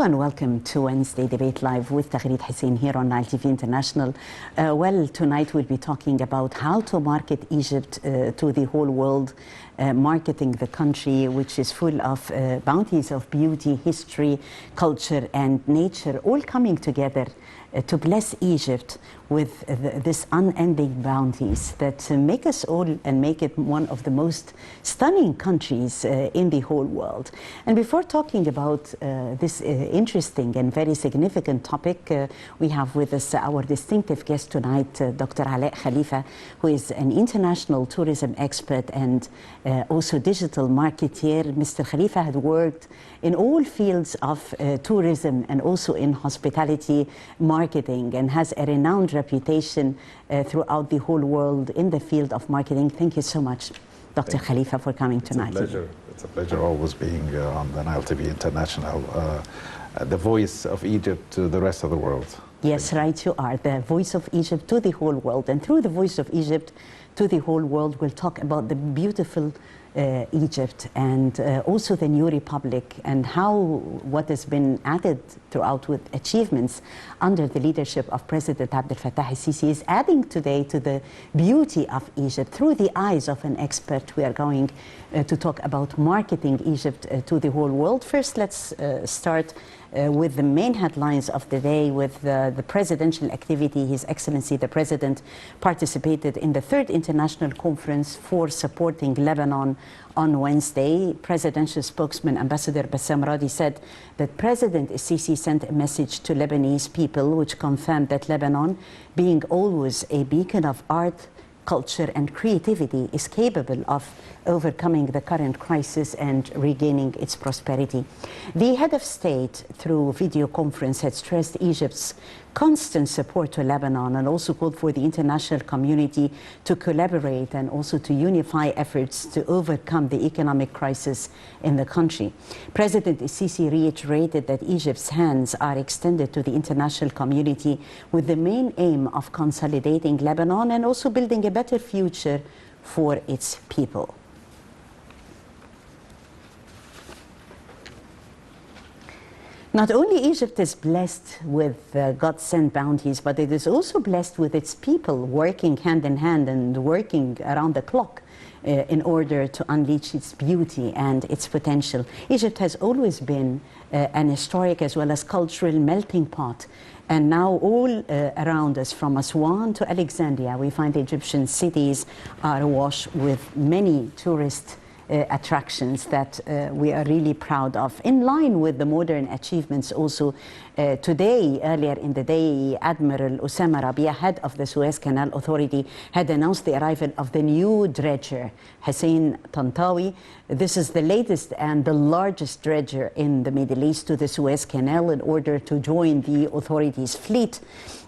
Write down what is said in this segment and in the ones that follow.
Hello and welcome to Wednesday Debate Live with Taghreed Hussein here on Nile TV International. Well, tonight we'll be talking about how to market Egypt to the whole world, marketing the country which is full of bounties of beauty, history, culture and nature, all coming together to bless Egypt with this unending bounties that make us all and make it one of the most stunning countries in the whole world. And before talking about this interesting and very significant topic, we have with us our distinctive guest tonight, Dr. Alaa Khalifa, who is an international tourism expert and also digital marketeer. Mr. Khalifa had worked in all fields of tourism and also in hospitality marketing and has a renowned reputation throughout the whole world in the field of marketing. Thank you so much, Dr. Khalifa, for coming tonight. It's a pleasure. It's a pleasure always being on the Nile TV International, the voice of Egypt to the rest of the world. Yes, right, you are the voice of Egypt to the whole world. And through the voice of Egypt to the whole world, we'll talk about the beautiful Egypt and also the new republic and how what has been added throughout with achievements under the leadership of President Abdel Fattah al-Sisi is adding today to the beauty of Egypt through the eyes of an expert. We are going to talk about marketing Egypt to the whole world. First, let's start with the main headlines of the day with the presidential activity. His Excellency the President participated in the 3rd International Conference for Supporting Lebanon on Wednesday. Presidential spokesman Ambassador Bassam Radi said that President Sisi sent a message to Lebanese people which confirmed that Lebanon, being always a beacon of art, culture and creativity, is capable of overcoming the current crisis and regaining its prosperity. The head of state, through video conference, had stressed Egypt's constant support to Lebanon and also called for the international community to collaborate and also to unify efforts to overcome the economic crisis in the country. President Sisi reiterated that Egypt's hands are extended to the international community with the main aim of consolidating Lebanon and also building a better future for its people. Not only Egypt is blessed with God-sent bounties, but it is also blessed with its people working hand in hand and working around the clock in order to unleash its beauty and its potential. Egypt has always been an historic as well as cultural melting pot. And now all around us, from Aswan to Alexandria, we find Egyptian cities are awash with many tourist attractions that we are really proud of. In line with the modern achievements also, today, earlier in the day, Admiral Osama Rabia, head of the Suez Canal Authority, had announced the arrival of the new dredger, Hussein Tantawi. This is the latest and the largest dredger in the Middle East to the Suez Canal in order to join the authority's fleet.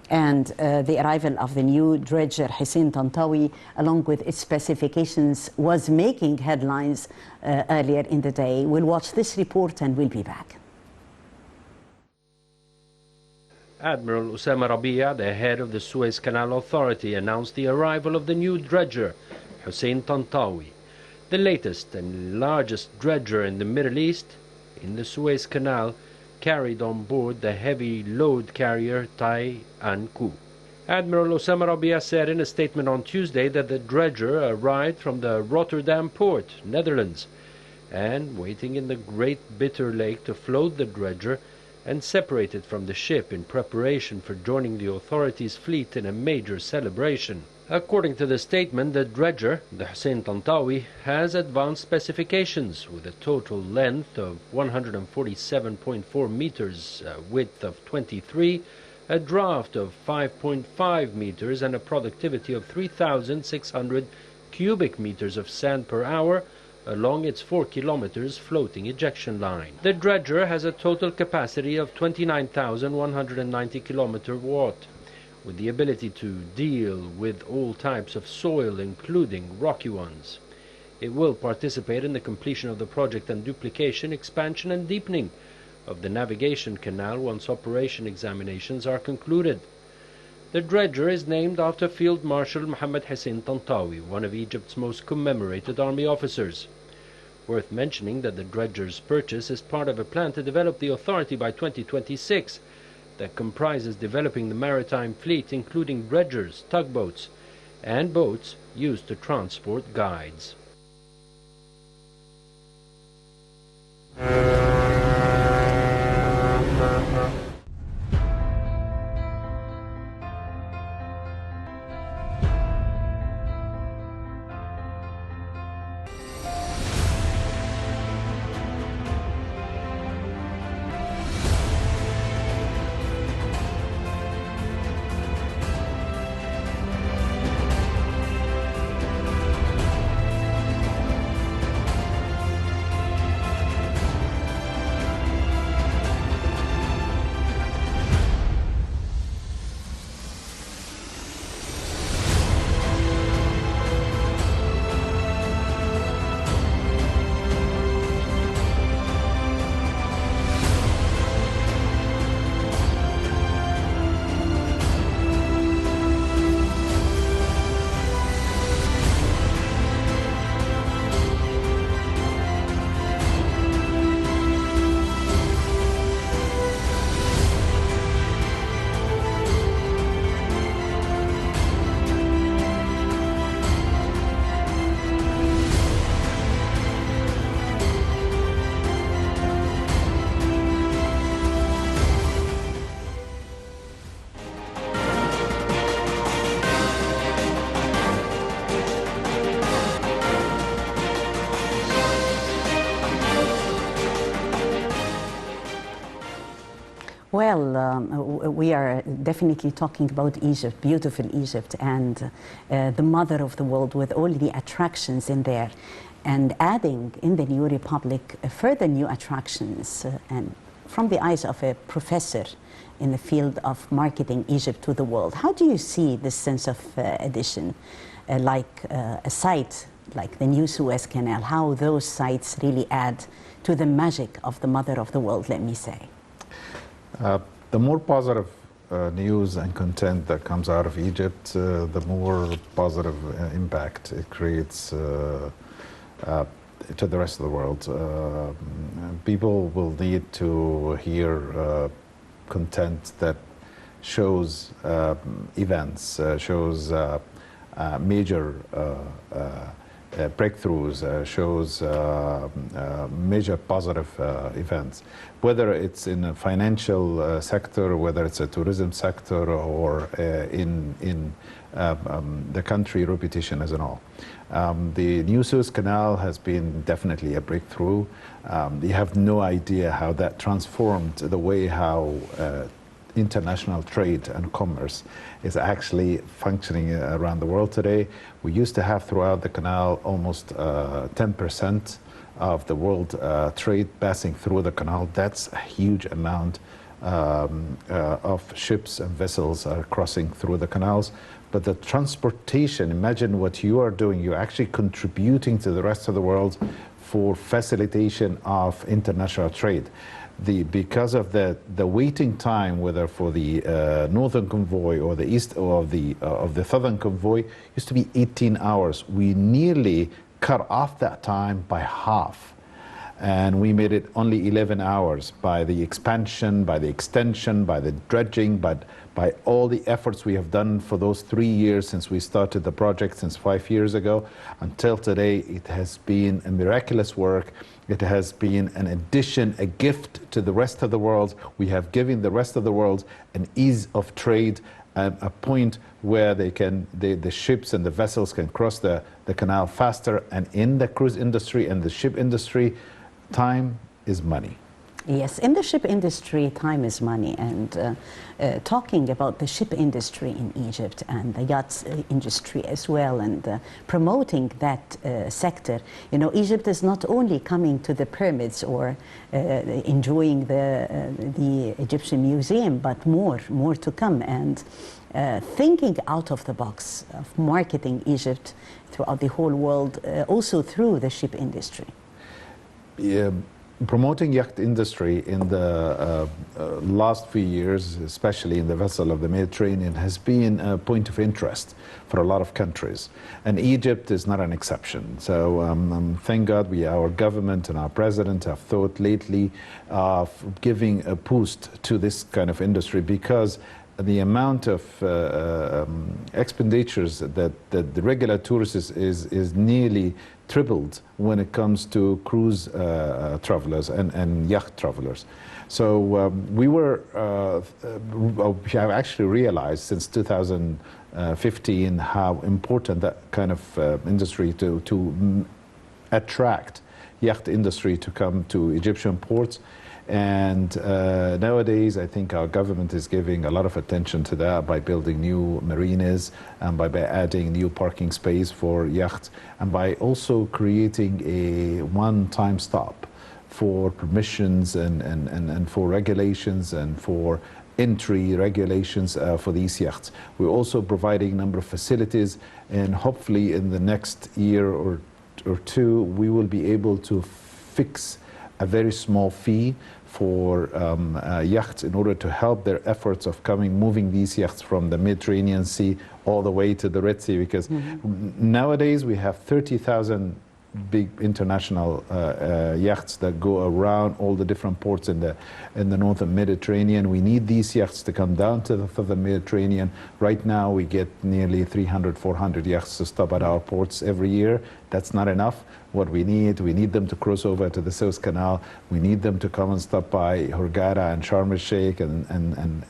And the arrival of the new dredger, Hussein Tantawi, along with its specifications, was making headlines earlier in the day. We'll watch this report and we'll be back. Admiral Osama Rabia, the head of the Suez Canal Authority, announced the arrival of the new dredger, Hussein Tantawi, the latest and largest dredger in the Middle East. In the Suez Canal, carried on board the heavy load carrier Tai An-Ku. Admiral Osama Rabia said in a statement on Tuesday that the dredger arrived from the Rotterdam port, Netherlands, and waiting in the Great Bitter Lake to float the dredger and separate it from the ship in preparation for joining the authorities' fleet in a major celebration. According to the statement, the dredger, the Hussein Tantawi, has advanced specifications with a total length of 147.4 meters, width of 23, a draft of 5.5 meters and a productivity of 3,600 cubic meters of sand per hour along its 4 kilometers floating ejection line. The dredger has a total capacity of 29,190 kilowatt, with the ability to deal with all types of soil, including rocky ones. It will participate in the completion of the project and duplication, expansion and deepening of the navigation canal once operation examinations are concluded. The dredger is named after Field Marshal Mohammed Hussein Tantawi, one of Egypt's most commemorated army officers. Worth mentioning that the dredger's purchase is part of a plan to develop the authority by 2026 that comprises developing the maritime fleet, including dredgers, tugboats, and boats used to transport guides. Well, we are definitely talking about Egypt, beautiful Egypt, and the mother of the world with all the attractions in there, and adding in the new republic further new attractions, and from the eyes of a professor in the field of marketing Egypt to the world. How do you see this sense of addition, like a site like the new Suez Canal, how those sites really add to the magic of the mother of the world, let me say? The more positive news and content that comes out of Egypt, the more positive impact it creates to the rest of the world. People will need to hear content that shows events, shows major breakthroughs, shows major positive events, whether it's in a financial sector, whether it's a tourism sector, or in the country reputation as an all. The new Suez Canal has been definitely a breakthrough. You have no idea how that transformed the way how international trade and commerce is actually functioning around the world today. We used to have throughout the canal almost 10% of the world trade passing through the canal. That's a huge amount of ships and vessels are crossing through the canals. But the transportation, imagine what you are doing. You're actually contributing to the rest of the world for facilitation of international trade. Because of the waiting time, whether for the northern convoy or the east or of the southern convoy, used to be 18 hours. We nearly cut off that time by half, and we made it only 11 hours by the expansion, by the extension, by the dredging, but by all the efforts we have done for those 3 years since we started the project, since 5 years ago until today. It has been a miraculous work. It has been an addition, a gift to the rest of the world. We have given the rest of the world an ease of trade, a point where the ships and the vessels can cross the canal faster. And in the cruise industry and the ship industry, time is money. Yes, in the ship industry, time is money. And talking about the ship industry in Egypt and the yachts industry as well, and promoting that sector, you know, Egypt is not only coming to the pyramids or enjoying the Egyptian museum, but more to come. And thinking out of the box of marketing Egypt throughout the whole world, also through the ship industry. promoting yacht industry in the last few years, especially in the vessel of the Mediterranean, has been a point of interest for a lot of countries. And Egypt is not an exception. So thank God our government and our president have thought lately of giving a boost to this kind of industry, because the amount of expenditures that the regular tourists is nearly tripled when it comes to cruise travelers and yacht travelers. So we have actually realized since 2015 how important that kind of industry to attract yacht industry to come to Egyptian ports. And nowadays, I think our government is giving a lot of attention to that by building new marinas and by adding new parking space for yachts, and by also creating a one-time stop for permissions and for regulations and for entry regulations for these yachts. We're also providing a number of facilities, and hopefully in the next year or two, we will be able to fix a very small fee for yachts in order to help their efforts of moving these yachts from the Mediterranean Sea all the way to the Red Sea, because nowadays we have 30,000 big international yachts that go around all the different ports in the northern Mediterranean. We need these yachts to come down to the southern Mediterranean. Right now we get nearly 300, 400 yachts to stop at our ports every year. That's not enough. What we need them to cross over to the Suez Canal. We need them to come and stop by Hurghada and Sharm el-Sheikh and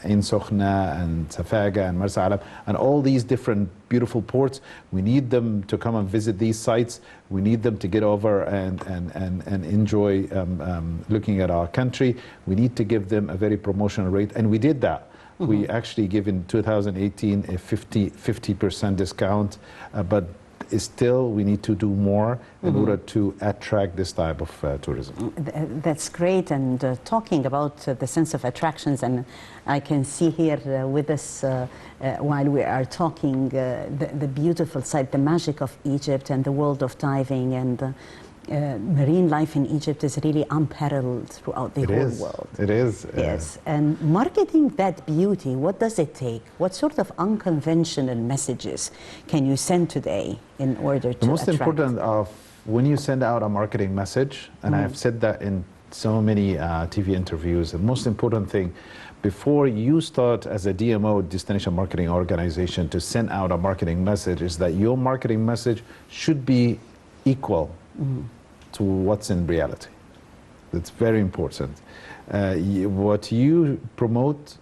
Ain Sokhna and Safaga and Marsa Alam and all these different beautiful ports. We need them to come and visit these sites. We need them to get over and enjoy looking at our country. We need to give them a very promotional rate, and we did that. We actually give in 2018 a 50% discount, but still we need to do more in order to attract this type of tourism. That's great. And talking about the sense of attractions, and I can see here with us while we are talking the beautiful side, the magic of Egypt and the world of diving and marine life in Egypt is really unparalleled throughout the whole world. It is. Yes. And marketing that beauty, what does it take? What sort of unconventional messages can you send today in order to The most attract? important of when you send out a marketing message, and I've said that in so many TV interviews, the most important thing before you start as a DMO, destination marketing organization, to send out a marketing message is that your marketing message should be equal to what's in reality. That's very important. What you promote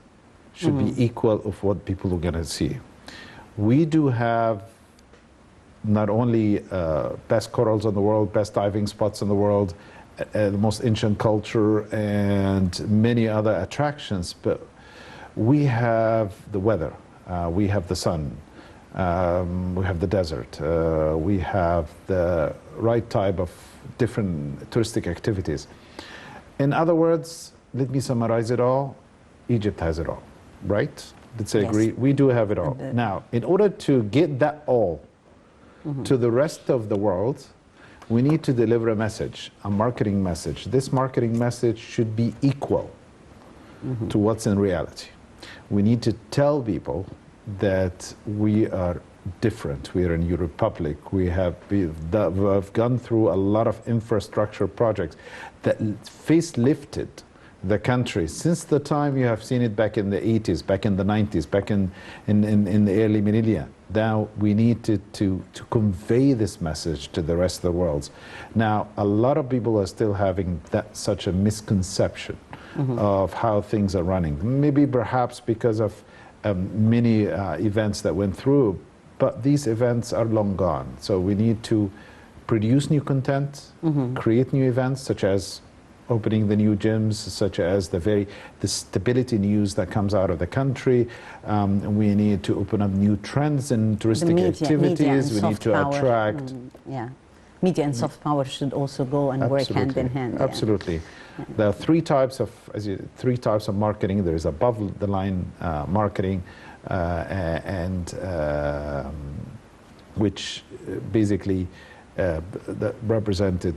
should be equal of what people are going to see. We do have not only best corals in the world, best diving spots in the world, the most ancient culture, and many other attractions, but we have the weather, we have the sun, we have the desert, we have the right type of different touristic activities. In other words, let me summarize it all. Egypt has it all, right? Let's agree. We do have it all. Now, in order to get that all to the rest of the world, we need to deliver a message, a marketing message. This marketing message should be equal to what's in reality. We need to tell people that we are different. We are a new republic. We've gone through a lot of infrastructure projects that facelifted the country since the time you have seen it back in the 80s, back in the 90s, back in the early millennia. Now we need to convey this message to the rest of the world. Now, a lot of people are still having such a misconception of how things are running. Maybe perhaps because of many events that went through, but these events are long gone. So we need to produce new content, create new events, such as opening the new gyms, such as the stability news that comes out of the country. We need to open up new trends in touristic activities. We need to attract. Media and soft power should also go and work hand in hand. Absolutely. There are three types of marketing. There is above the line marketing, which basically representing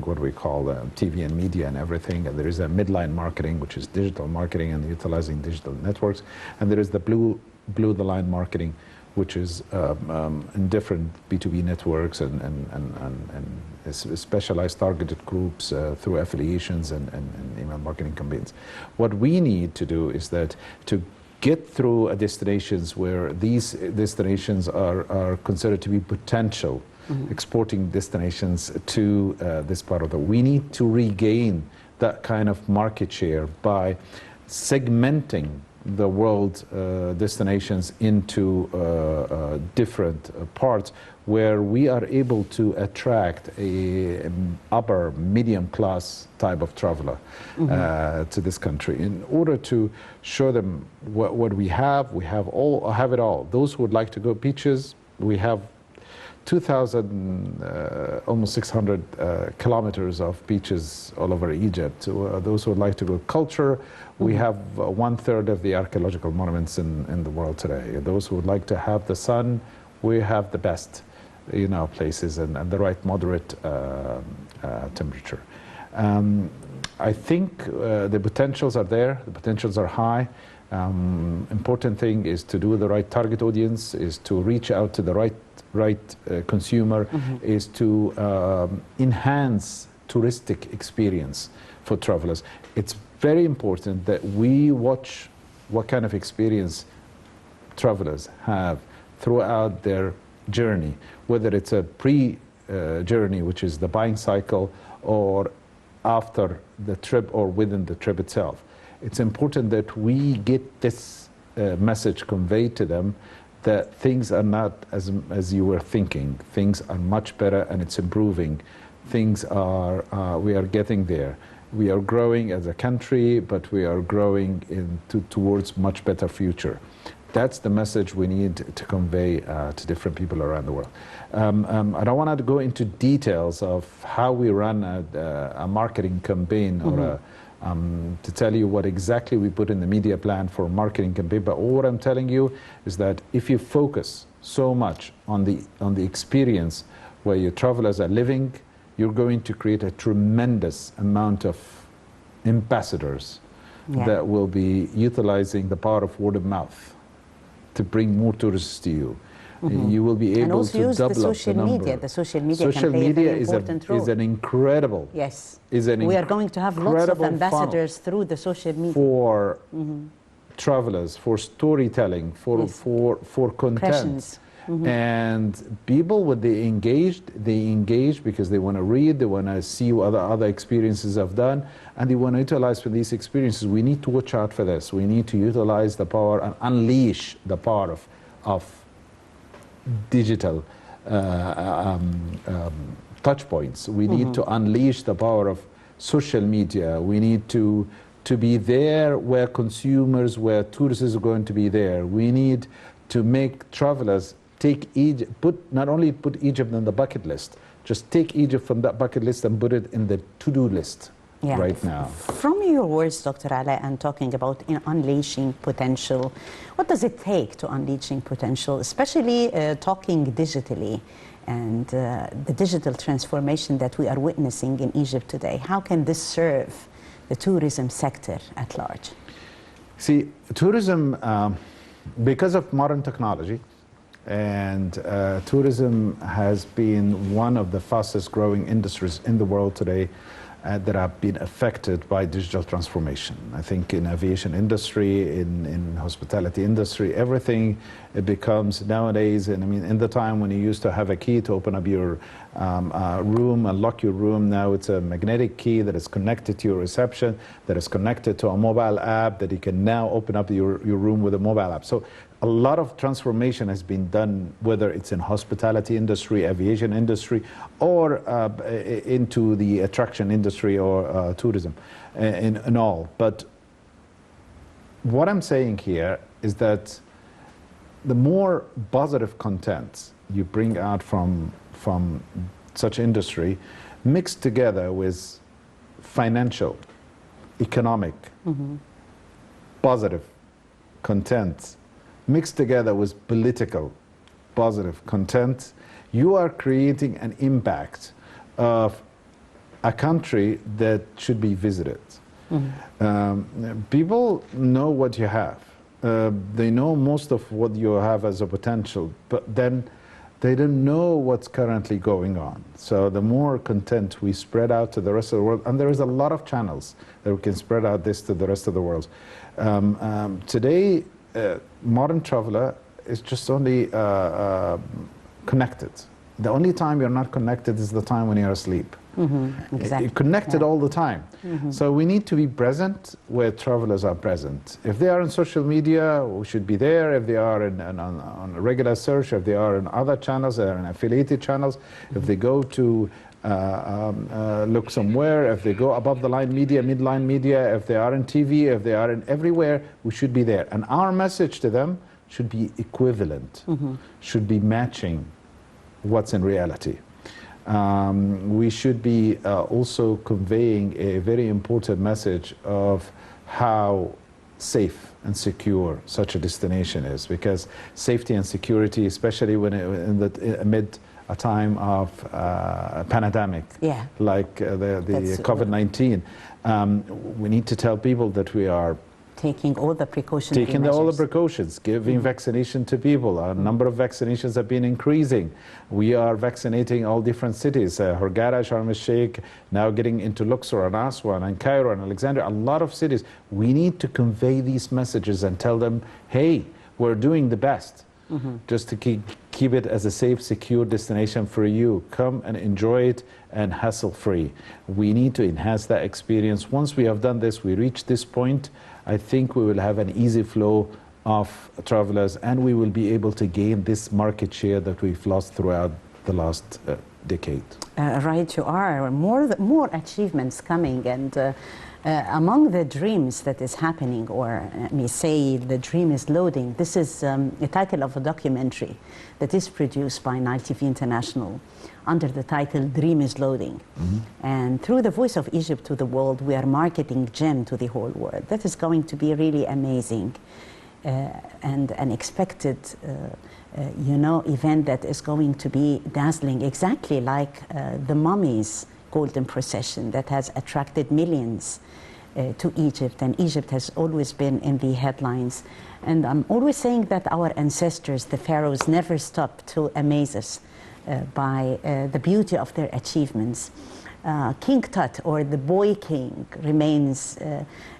what we call TV and media and everything. And there is a midline marketing, which is digital marketing and utilizing digital networks. And there is the blue the line marketing, which is in different B2B networks and specialized targeted groups through affiliations and email marketing campaigns. What we need to do is that to get through destinations where these destinations are considered to be potential exporting destinations to this part of the world. We need to regain that kind of market share by segmenting the world destinations into different parts where we are able to attract a upper medium class type of traveler to this country. In order to show them what we have it all. Those who would like to go beaches, we have 2,000, almost 600 kilometers of beaches all over Egypt. Those who would like to go culture, we have 1/3 of the archaeological monuments in the world today. Those who would like to have the sun, we have the best, places and the right moderate temperature. I think the potentials are there. The potentials are high. Important thing is to do the right target audience, is to reach out to the right consumer, is to enhance touristic experience for travelers. It's very important that we watch what kind of experience travelers have throughout their journey, whether it's a pre-journey, which is the buying cycle, or after the trip or within the trip itself. It's important that we get this message conveyed to them, that things are not as you were thinking. Things are much better and it's improving. Things are, we are getting there. We are growing as a country, but we are growing towards much better future. That's the message we need to convey to different people around the world. I don't want to go into details of how we run a marketing campaign or to tell you what exactly we put in the media plan for a marketing campaign, but all what I'm telling you is that if you focus so much on the experience where your travelers are living, you're going to create a tremendous amount of ambassadors that will be utilizing the power of word of mouth to bring more tourists to you. You will be able to double up the social media. The social media can play a very important role. Is an incredible. Yes. We are going to have lots of ambassadors through the social media. For travelers, for storytelling, for content. And people, when they engage because they want to read, they want to see what other experiences I've done, and they want to utilize for these experiences. We need to watch out for this. We need to utilize the power and unleash the power of digital touch points. We need to unleash the power of social media. We need to be there where consumers, where tourists are going to be there. We need to make travelers take Egypt, not only put Egypt on the bucket list, just take Egypt from that bucket list and put it in the to-do list right now. From your words, Dr. Alaa, and talking about unleashing potential, what does it take to unleashing potential, especially talking digitally and the digital transformation that we are witnessing in Egypt today? How can this serve the tourism sector at large? See, tourism, because of modern technology, and tourism has been one of the fastest growing industries in the world today that have been affected by digital transformation. I think in aviation industry, in hospitality industry, everything, it becomes nowadays, and I mean, in the time when you used to have a key to open up your room and lock your room, now it's a magnetic key that is connected to your reception, that is connected to a mobile app, that you can now open up your room with a mobile app. So a lot of transformation has been done, whether it's in hospitality industry, aviation industry, or into the attraction industry or tourism in all. But what I'm saying here is that the more positive content you bring out from such industry, mixed together with financial, economic, positive content, mixed together with political positive content, you are creating an impact of a country that should be visited. People know what you have. They know most of what you have as a potential, but then they don't know what's currently going on. So the more content we spread out to the rest of the world, and there is a lot of channels that we can spread out this to the rest of the world. Today, modern traveler is just only connected. The only time you're not connected is the time when you're asleep. Exactly. You're connected all the time. So we need to be present where travelers are present. If they are on social media, we should be there. If they are on a regular search, if they are in other channels, they are in affiliated channels, if they go to look somewhere, if they go above the line media, midline media, if they are in TV, if they are in everywhere, we should be there. And our message to them should be equivalent, should be matching what's in reality. We should be also conveying a very important message of how safe and secure such a destination is, because safety and security, especially when amid a time of a pandemic, like the COVID-19, we need to tell people that we are taking all the precautionary measures. All the precautions, giving vaccination to people. A number of vaccinations have been increasing. We are vaccinating all different cities. Hurghada, Sharm el-Sheikh, now getting into Luxor and Aswan and Cairo and Alexandria, a lot of cities. We need to convey these messages and tell them, hey, we're doing the best. Just to keep it as a safe, secure destination for you. Come and enjoy it and hassle-free. We need to enhance that experience. Once we have done this, we reach this point, I think we will have an easy flow of travelers, and we will be able to gain this market share that we've lost throughout the last decade. Right, you are. More achievements coming, and among the dreams that is happening, or let me say the dream is loading, this is a title of a documentary that is produced by Nile TV International under the title Dream is Loading. And through the Voice of Egypt to the world, we are marketing GEM to the whole world. That is going to be really amazing and an expected event that is going to be dazzling, exactly like the Mummy's Golden Procession that has attracted millions to Egypt, and Egypt has always been in the headlines. And I'm always saying that our ancestors, the pharaohs, never stopped to amaze us by the beauty of their achievements. King Tut, or the Boy King, remains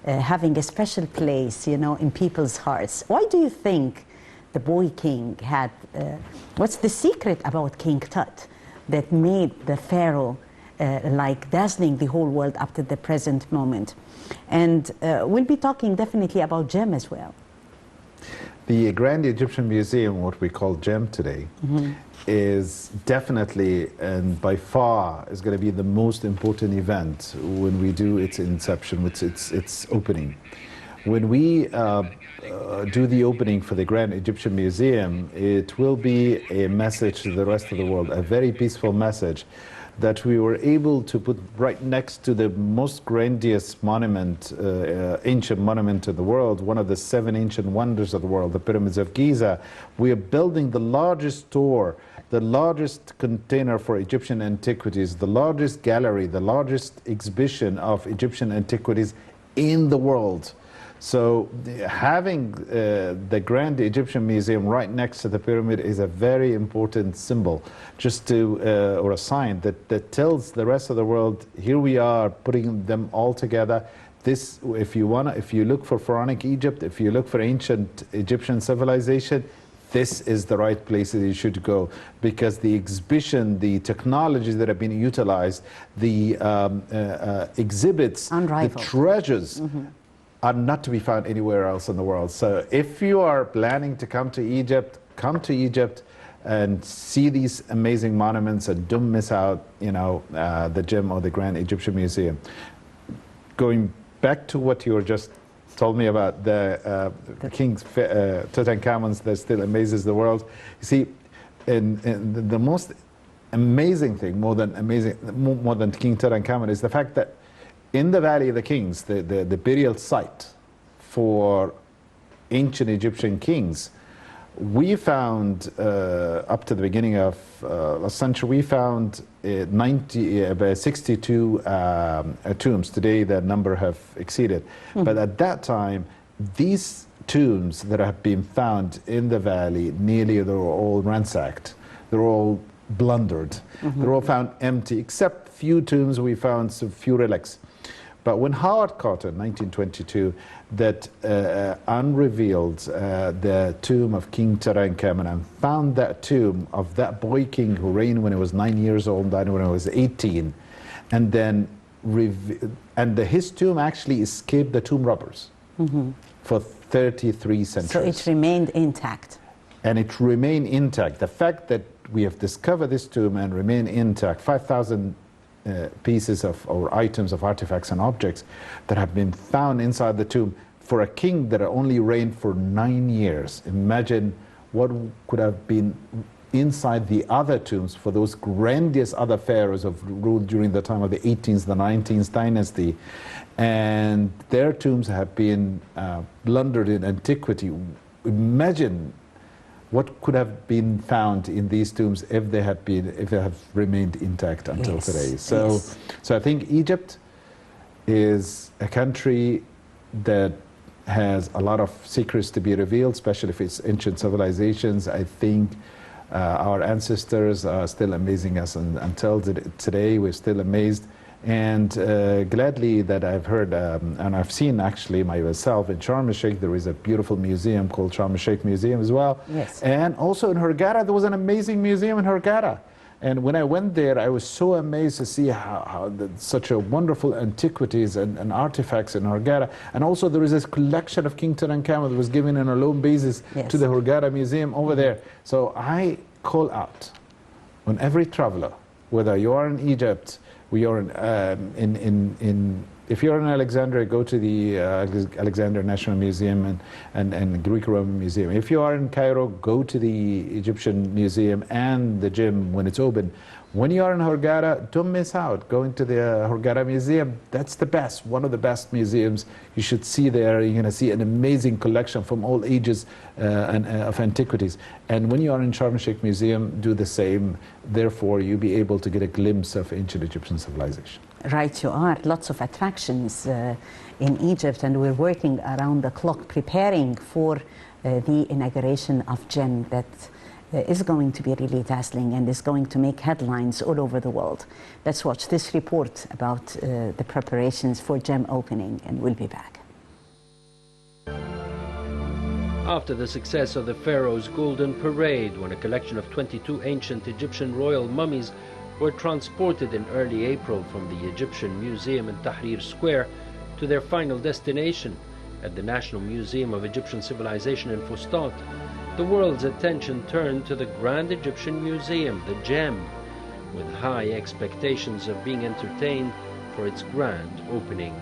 having a special place, in people's hearts. Why do you think the Boy King had, what's the secret about King Tut that made the pharaoh like dazzling the whole world up to the present moment? And we'll be talking definitely about GEM as well. The Grand Egyptian Museum, what we call GEM today, is definitely and by far is going to be the most important event when we do its inception, its opening. When we do the opening for the Grand Egyptian Museum, it will be a message to the rest of the world, a very peaceful message that we were able to put right next to the most grandiose monument, ancient monument in the world, one of the 7 ancient wonders of the world, the pyramids of Giza. We are building the largest store, the largest container for Egyptian antiquities, the largest gallery, the largest exhibition of Egyptian antiquities in the world. So having the Grand Egyptian Museum right next to the pyramid is a very important symbol, just to or a sign that tells the rest of the world, here we are putting them all together. This, if you look for pharaonic Egypt, if you look for ancient Egyptian civilization, this is the right place that you should go, because the exhibition, the technologies that have been utilized, the exhibits, unrivaled, the treasures, are not to be found anywhere else in the world. So if you are planning to come to Egypt, come to Egypt and see these amazing monuments, and don't miss out, the GEM or the Grand Egyptian Museum. Going back to what you were just told me about the King Tutankhamun's that still amazes the world. You see, in the most amazing thing, more than King Tutankhamun, is the fact that in the Valley of the Kings, the burial site for ancient Egyptian kings, we found, up to the beginning of last century, we found 62 tombs. Today, that number have exceeded. But at that time, these tombs that have been found in the valley, nearly they were all ransacked. They're all plundered. They're all found empty, except few tombs we found some few relics. But when Howard Carter, in 1922, that unrevealed the tomb of King Tutankhamun and found that tomb of that boy king who reigned when he was 9 years old, died when he was 18, and then his tomb actually escaped the tomb robbers for 33 centuries. So it remained intact. And it remained intact. The fact that we have discovered this tomb and remain intact, 5,000 pieces of or items of artifacts and objects that have been found inside the tomb for a king that only reigned for 9 years. Imagine what could have been inside the other tombs for those grandiose other pharaohs who ruled during the time of the 18th, the 19th dynasty. And their tombs have been plundered in antiquity. Imagine what could have been found in these tombs if they have remained intact until today. So I think Egypt is a country that has a lot of secrets to be revealed, especially if it's ancient civilizations. I think our ancestors are still amazing us, and until today we're still amazed. And gladly that I've heard, and I've seen actually myself in Sharm el-Sheikh, there is a beautiful museum called Sharm el-Sheikh Museum as well. Yes. And also in Hurghada, there was an amazing museum in Hurghada. And when I went there, I was so amazed to see how such a wonderful antiquities and artifacts in Hurghada. And also there is this collection of King Tutankhamun that was given on a loan basis to the Hurghada Museum over there. So I call out on every traveler, whether you are in Egypt, we are if you're in Alexandria, go to the Alexandria National Museum and Greek Roman Museum. If you are in Cairo, go to the Egyptian Museum and the gym when it's open. When you are in Hurghada, don't miss out. Go into the Hurghada Museum. That's the best, one of the best museums you should see there. You're going to see an amazing collection from all ages of antiquities. And when you are in Sharm el-Sheikh Museum, do the same. Therefore, you'll be able to get a glimpse of ancient Egyptian civilization. Right, you are. Lots of attractions in Egypt, and we're working around the clock preparing for the inauguration of GEM that is going to be really dazzling and is going to make headlines all over the world. Let's watch this report about the preparations for GEM opening, and we'll be back. After the success of the Pharaoh's Golden Parade, when a collection of 22 ancient Egyptian royal mummies were transported in early April from the Egyptian Museum in Tahrir Square to their final destination at the National Museum of Egyptian Civilization in Fustat, the world's attention turned to the Grand Egyptian Museum, the GEM, with high expectations of being entertained for its grand opening.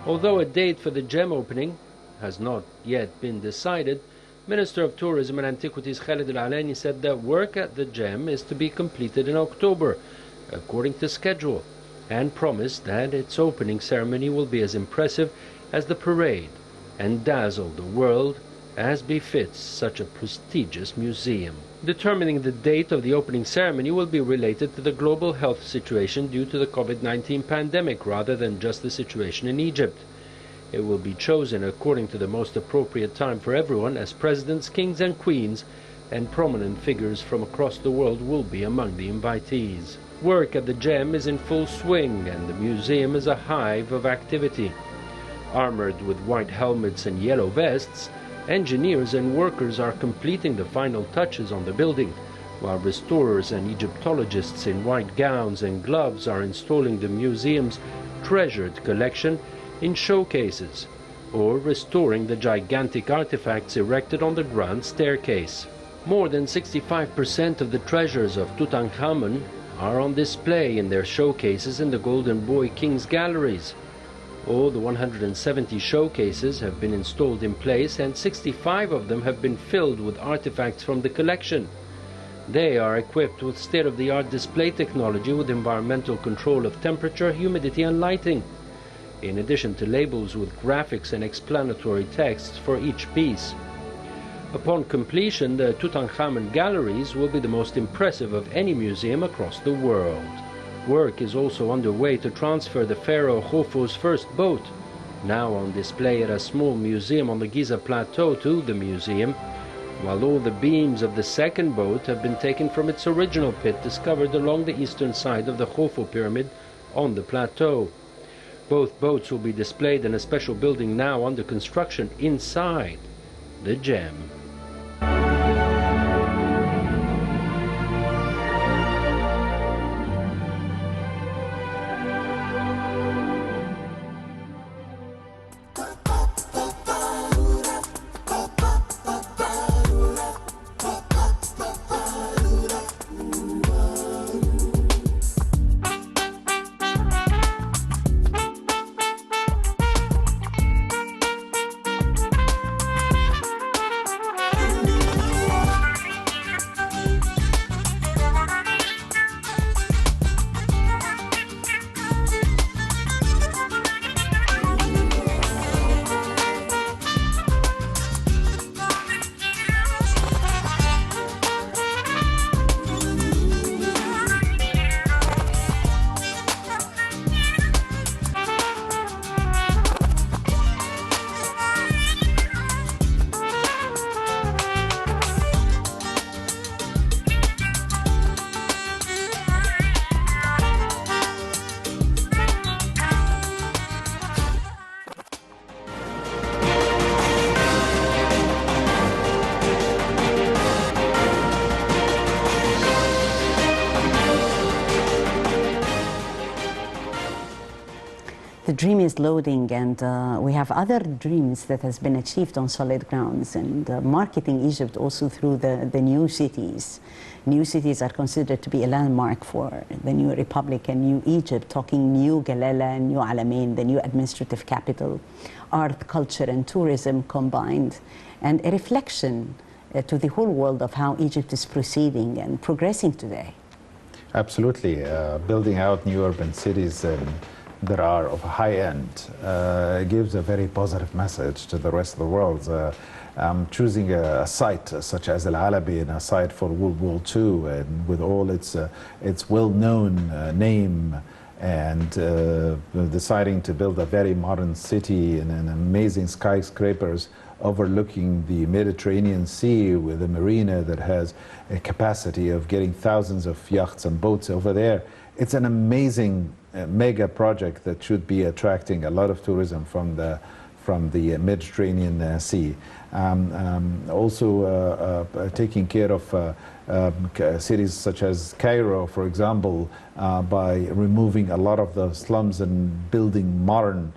Although a date for the GEM opening has not yet been decided, Minister of Tourism and Antiquities Khalid Al-Alani said that work at the GEM is to be completed in October, according to schedule, and promised that its opening ceremony will be as impressive as the parade and dazzle the world as befits such a prestigious museum. Determining the date of the opening ceremony will be related to the global health situation due to the COVID-19 pandemic rather than just the situation in Egypt. It will be chosen according to the most appropriate time for everyone, as presidents, kings and queens and prominent figures from across the world will be among the invitees. Work at the GEM is in full swing and the museum is a hive of activity. Armored with white helmets and yellow vests, engineers and workers are completing the final touches on the building, while restorers and Egyptologists in white gowns and gloves are installing the museum's treasured collection in showcases, or restoring the gigantic artifacts erected on the grand staircase. More than 65% of the treasures of Tutankhamun are on display in their showcases in the Golden Boy King's galleries. All the 170 showcases have been installed in place, and 65 of them have been filled with artifacts from the collection. They are equipped with state-of-the-art display technology with environmental control of temperature, humidity and lighting, in addition to labels with graphics and explanatory texts for each piece. Upon completion, the Tutankhamun galleries will be the most impressive of any museum across the world. Work is also underway to transfer the pharaoh Khufu's first boat, now on display at a small museum on the Giza Plateau, to the museum, while all the beams of the second boat have been taken from its original pit discovered along the eastern side of the Khufu pyramid on the plateau. Both boats will be displayed in a special building now under construction inside the gem. The dream is loading, and we have other dreams that has been achieved on solid grounds, and marketing Egypt also through the new cities. New cities are considered to be a landmark for the new Republic and new Egypt, talking new Galala and new Alamein, the new administrative capital, art, culture and tourism combined, and a reflection to the whole world of how Egypt is proceeding and progressing today. Absolutely. Building out new urban cities that are of high end gives a very positive message to the rest of the world. Choosing a site such as Alaa being a site for World War II, and with all its well-known name, and deciding to build a very modern city and amazing skyscrapers overlooking the Mediterranean Sea, with a marina that has a capacity of getting thousands of yachts and boats over there. It's an amazing mega project that should be attracting a lot of tourism from the Mediterranean Sea. Also taking care of cities such as Cairo, for example, by removing a lot of the slums and building modern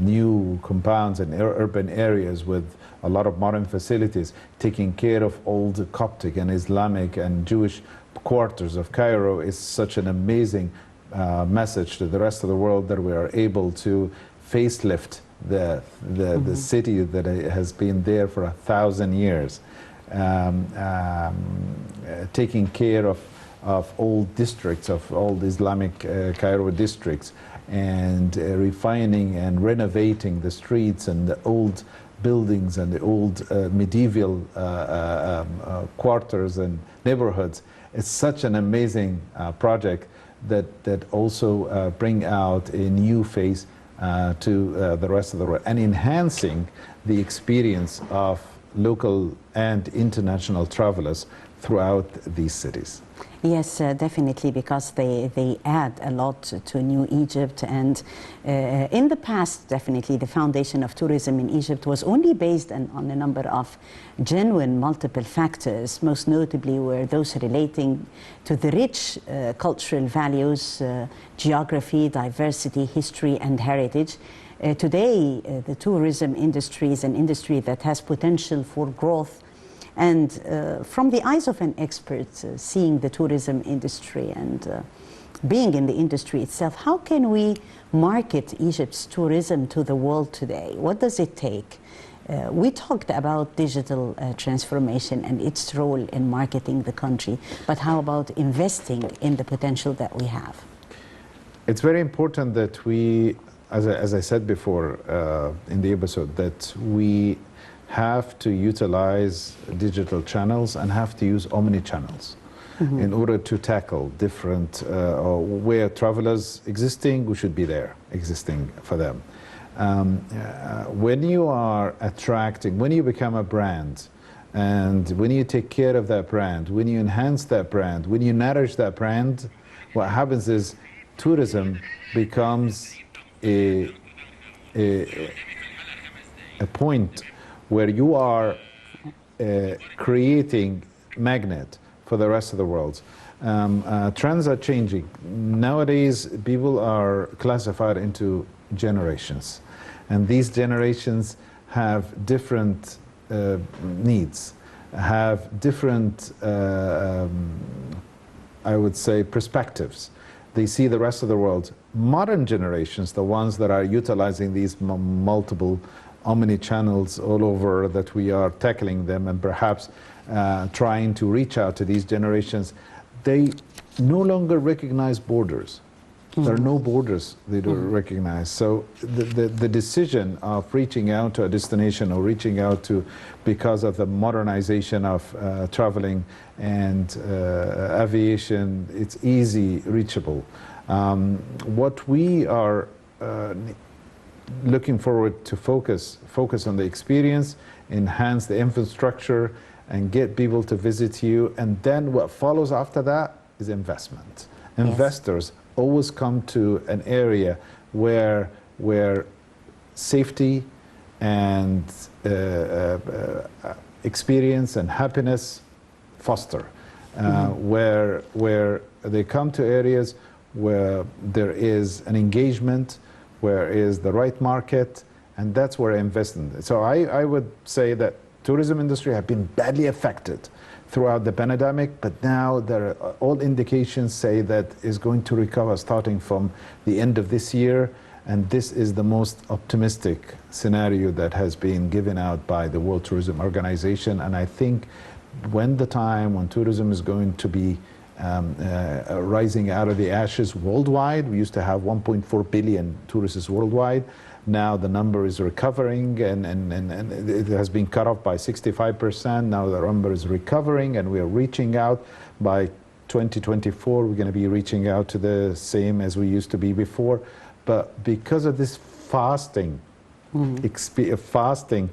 new compounds and urban areas with a lot of modern facilities, taking care of old Coptic and Islamic and Jewish quarters of Cairo is such an amazing message to the rest of the world that we are able to facelift the city that has been there for 1,000 years, taking care of old districts, of old Islamic Cairo districts, and refining and renovating the streets and the old buildings and the old medieval quarters and neighborhoods. It's such an amazing project that also bring out a new face to the rest of the world, and enhancing the experience of local and international travelers throughout these cities. Yes, definitely, because they add a lot to New Egypt. And in the past, definitely, the foundation of tourism in Egypt was only based on a number of genuine multiple factors, most notably were those relating to the rich cultural values, geography, diversity, history, and heritage. Today, the tourism industry is an industry that has potential for growth. And from the eyes of an expert, seeing the tourism industry and being in the industry itself, how can we market Egypt's tourism to the world today? What does it take? We talked about digital transformation and its role in marketing the country, but how about investing in the potential that we have? It's very important that we, as I said before in the episode, that we have to utilize digital channels and have to use omni-channels in order to tackle different, where travelers existing, we should be there, existing for them. When you are attracting, when you become a brand, and when you take care of that brand, when you enhance that brand, when you nourish that brand, what happens is tourism becomes a point where you are creating magnet for the rest of the world. Trends are changing. Nowadays, people are classified into generations. And these generations have different needs, have different, I would say, perspectives. They see the rest of the world. Modern generations, the ones that are utilizing these multiple omni-channels all over, that we are tackling them and perhaps trying to reach out to these generations, they no longer recognize borders. There are no borders they don't recognize. So the decision of reaching out to a destination or reaching out to, because of the modernization of traveling and aviation, it's easy reachable. What we are looking forward to focus on the experience, enhance the infrastructure, and get people to visit you. And then what follows after that is investment. Yes. Investors always come to an area where safety and experience and happiness foster, where they come to areas where there is an engagement, where is the right market, and that's where I invest in. So I would say that tourism industry have been badly affected throughout the pandemic, but now all indications say that is going to recover starting from the end of this year, and this is the most optimistic scenario that has been given out by the World Tourism Organization. And I think when tourism is going to be rising out of the ashes worldwide, we used to have 1.4 billion tourists worldwide. Now the number is recovering, and it has been cut off by 65%. Now the number is recovering, and we are reaching out. By 2024, we're going to be reaching out to the same as we used to be before. But because of this fasting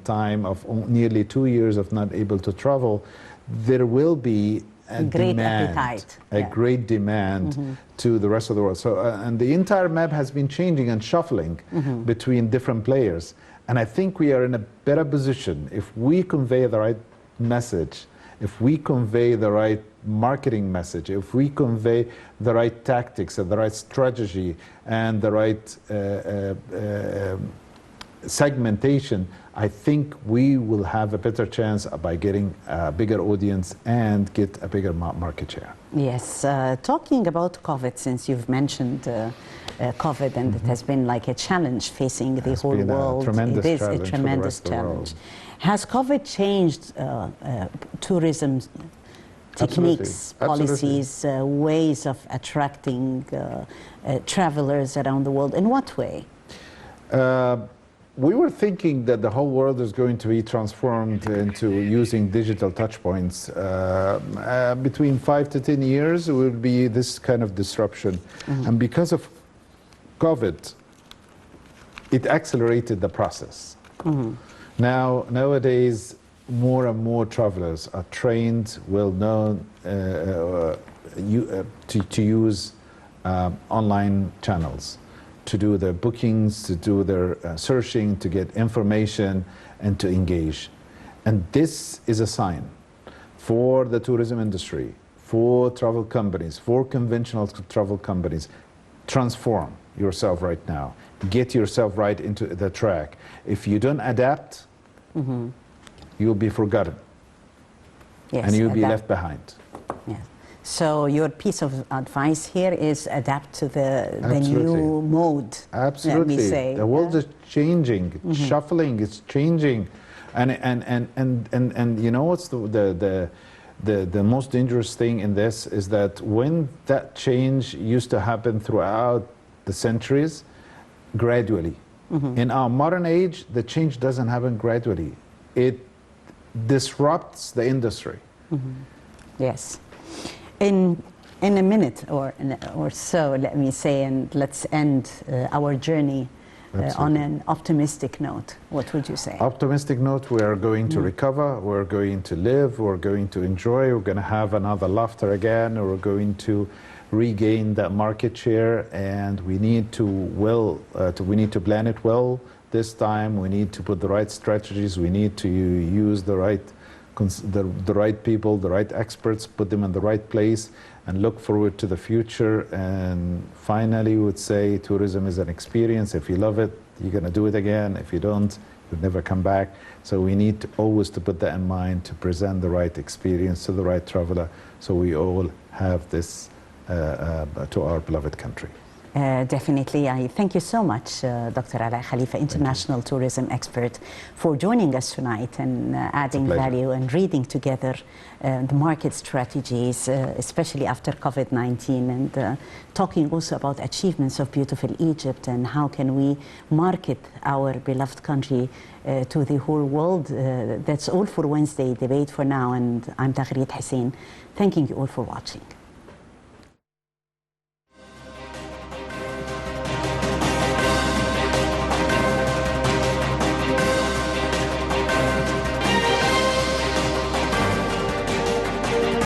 time of nearly 2 years of not able to travel, there will be a great demand, appetite. great demand to the rest of the world. So, and the entire map has been changing and shuffling between different players. And I think we are in a better position if we convey the right message, if we convey the right marketing message, if we convey the right tactics and the right strategy and the right segmentation, I think we will have a better chance by getting a bigger audience and get a bigger market share. Yes, talking about COVID, since you've mentioned COVID, and it has been like a challenge facing the whole world. It is a tremendous challenge. Has COVID changed tourism techniques, policies, ways of attracting travelers around the world? In what way? We were thinking that the whole world is going to be transformed into using digital touchpoints. Between 5 to 10 years, it will be this kind of disruption. And because of COVID, it accelerated the process. Nowadays, more and more travelers are trained, well known to use online channels, to do their bookings, to do their searching, to get information, and to engage. And this is a sign for the tourism industry, for travel companies, for conventional travel companies. Transform yourself right now. Get yourself right into the track. If you don't adapt, you'll be forgotten. Yes, and you'll be left behind. Yes. So your piece of advice here is adapt to the new mode. Absolutely. Let me say. The world is changing, it's shuffling, it's changing. And you know what's the most dangerous thing in this is that when that change used to happen throughout the centuries, gradually. In our modern age, the change doesn't happen gradually. it disrupts the industry. Yes. In a minute or so, let me say, and let's end our journey on an optimistic note. What would you say? Optimistic note, we are going to recover, we're going to live, we're going to enjoy, we're going to have another laughter again, we're going to regain that market share, and we need to plan it well this time. We need to put the right strategies, we need to use the right people, the right experts, put them in the right place, and look forward to the future. And finally, we would say tourism is an experience. If you love it, you're going to do it again. If you don't, you'll never come back. So we need to always to put that in mind, to present the right experience to the right traveler, so we all have this to our beloved country. Definitely. I thank you so much, Dr. Alaa Khalifa, international tourism expert, for joining us tonight and adding value and reading together the market strategies, especially after COVID-19, and talking also about achievements of beautiful Egypt and how can we market our beloved country to the whole world. That's all for Wednesday Debate for now, and I'm Taghreed Hussein, thanking you all for watching.